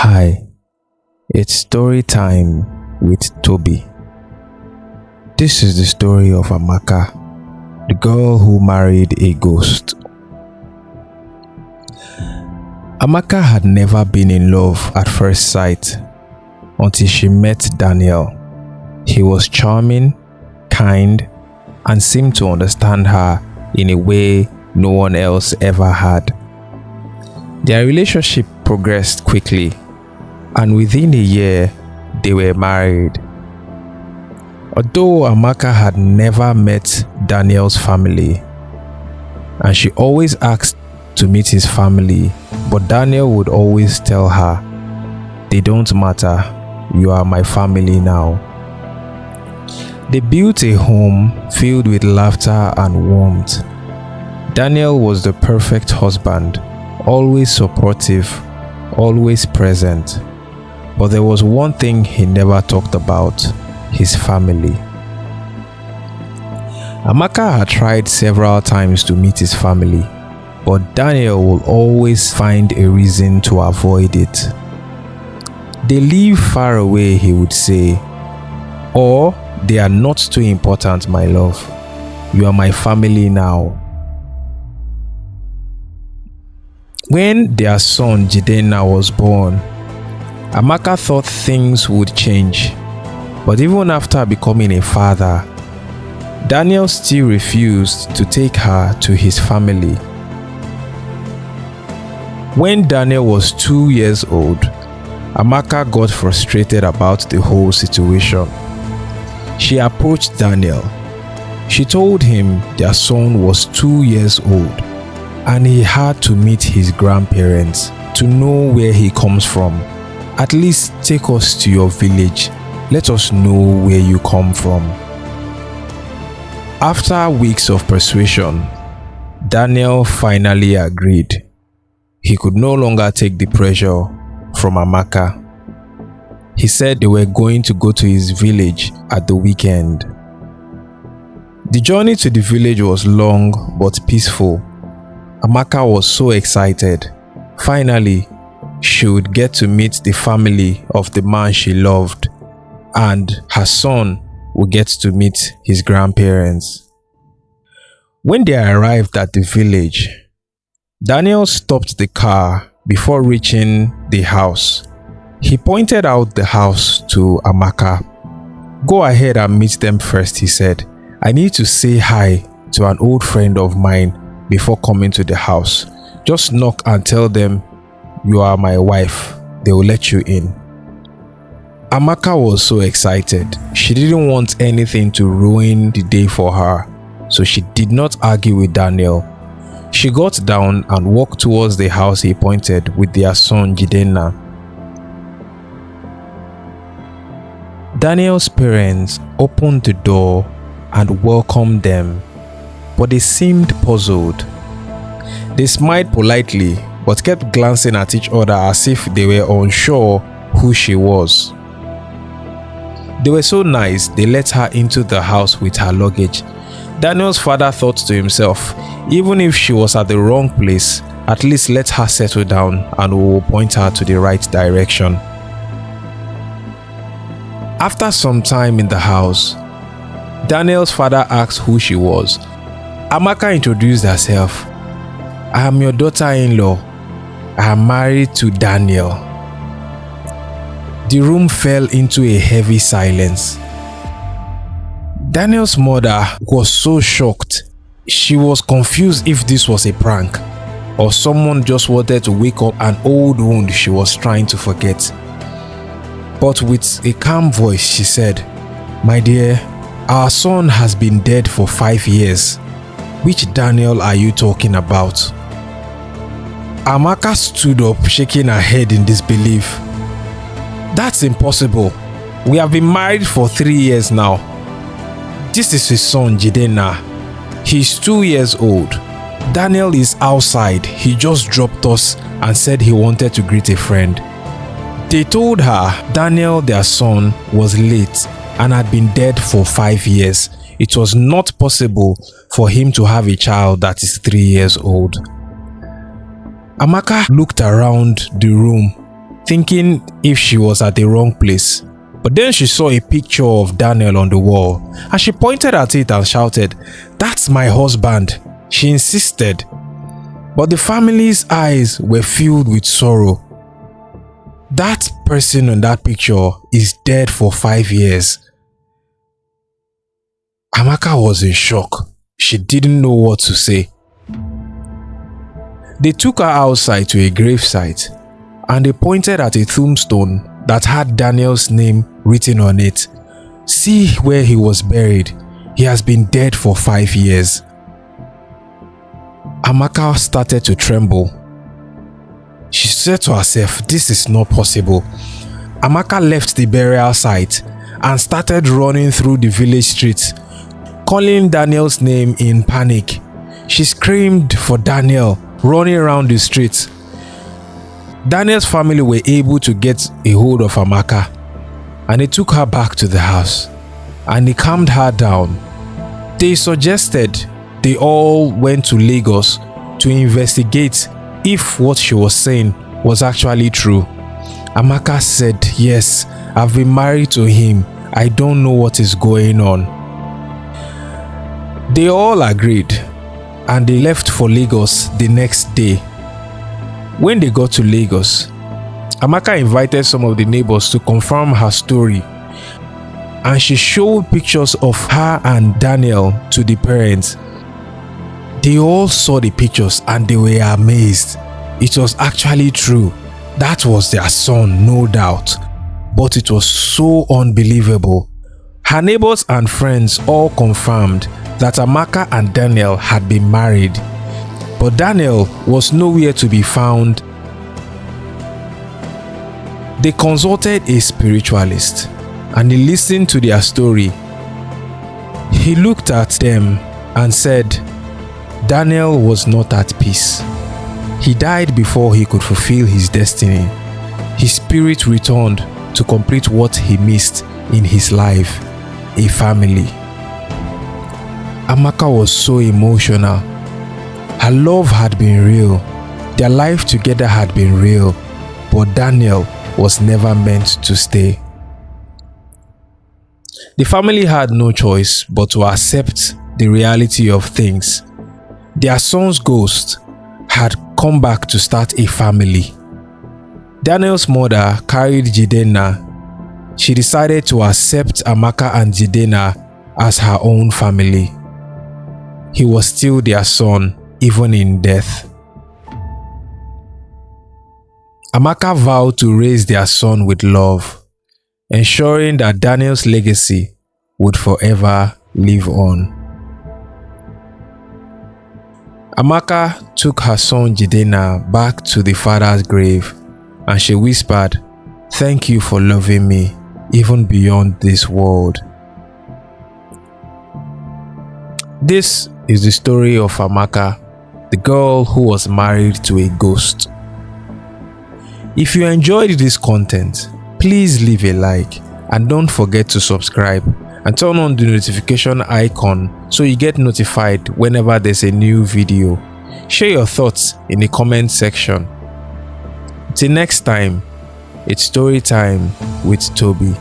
Hi, it's story time with Toby. This is the story of Amaka, the girl who married a ghost. Amaka had never been in love at first sight until she met Daniel. He was charming, kind, and seemed to understand her in a way no one else ever had. Their relationship progressed quickly, and within a year, they were married. Although Amaka had never met Daniel's family, and she always asked to meet his family, but Daniel would always tell her, "They don't matter, you are my family now." They built a home filled with laughter and warmth. Daniel was the perfect husband, always supportive, always present. But there was one thing he never talked about: his family. Amaka had tried several times to meet his family, but Daniel would always find a reason to avoid it. "They live far away," he would say, or "they are not too important, my love. You are my family now." When their son Jidenna was born, Amaka thought things would change, but even after becoming a father, Daniel still refused to take her to his family. When Daniel was 2 years old, Amaka got frustrated about the whole situation. She approached Daniel. She told him their son was 2 years old and he had to meet his grandparents to know where he comes from. "At least take us to your village. Let us know where you come from." After weeks of persuasion, Daniel finally agreed. He could no longer take the pressure from Amaka. He said they were going to go to his village at the weekend. The journey to the village was long but peaceful. Amaka was so excited. Finally, she would get to meet the family of the man she loved, and her son would get to meet his grandparents. When they arrived at the village, Daniel stopped the car before reaching the house. He pointed out the house to Amaka. "Go ahead and meet them first," he said. "I need to say hi to an old friend of mine before coming to the house. Just knock and tell them you are my wife. They will let you in." Amaka was so excited. She didn't want anything to ruin the day for her, so she did not argue with Daniel. She got down and walked towards the house he pointed with their son Jidenna. Daniel's parents opened the door and welcomed them, but they seemed puzzled. They smiled politely but kept glancing at each other as if they were unsure who she was. They were so nice they let her into the house with her luggage. Daniel's father thought to himself, even if she was at the wrong place, at least let her settle down and we will point her to the right direction. After some time in the house, Daniel's father asked who she was. Amaka introduced herself. "I am your daughter-in-law. I am married to Daniel." The room fell into a heavy silence. Daniel's mother was so shocked. She was confused if this was a prank or someone just wanted to wake up an old wound she was trying to forget. But with a calm voice, she said, "My dear, our son has been dead for 5 years. Which Daniel are you talking about?" Amaka stood up, shaking her head in disbelief. "That's impossible. We have been married for 3 years now. This is his son Jidenna. He's 2 years old. Daniel is outside. He just dropped us and said he wanted to greet a friend." They told her Daniel, their son, was late and had been dead for 5 years. It was not possible for him to have a child that is 3 years old. Amaka looked around the room thinking if she was at the wrong place. But then she saw a picture of Daniel on the wall and she pointed at it and shouted, "That's my husband." She insisted. But the family's eyes were filled with sorrow. That person in that picture is dead for 5 years. Amaka was in shock. She didn't know what to say. They took her outside to a gravesite and they pointed at a tombstone that had Daniel's name written on it. "See where he was buried. He has been dead for 5 years." Amaka started to tremble. She said to herself, "This is not possible." Amaka left the burial site and started running through the village streets, calling Daniel's name in panic. She screamed for Daniel, running around the streets. Daniel's family were able to get a hold of Amaka and they took her back to the house and they calmed her down. They suggested they all went to Lagos to investigate if what she was saying was actually true. Amaka said, "Yes, I've been married to him. I don't know what is going on." They all agreed and they left for Lagos the next day. When they got to Lagos, Amaka invited some of the neighbors to confirm her story and she showed pictures of her and Daniel to the parents. They all saw the pictures and they were amazed. It was actually true. That was their son, no doubt. But it was so unbelievable. Her neighbors and friends all confirmed that Amaka and Daniel had been married. But Daniel was nowhere to be found. They consulted a spiritualist and he listened to their story. He looked at them and said, Daniel was not at peace. He died before he could fulfill his destiny. His spirit returned to complete what he missed in his life, a family. Amaka was so emotional. Her love had been real. Their life together had been real. But Daniel was never meant to stay. The family had no choice but to accept the reality of things. Their son's ghost had come back to start a family. Daniel's mother carried Jidena. She decided to accept Amaka and Jidena as her own family. He was still their son, even in death. Amaka vowed to raise their son with love, ensuring that Daniel's legacy would forever live on. Amaka took her son Jidena back to the father's grave and she whispered, "Thank you for loving me, even beyond this world." This is the story of Amaka, the girl who was married to a ghost. If you enjoyed this content, please leave a like and don't forget to subscribe and turn on the notification icon so you get notified whenever there's a new video. Share your thoughts in the comment section. Till next time, it's story time with Toby.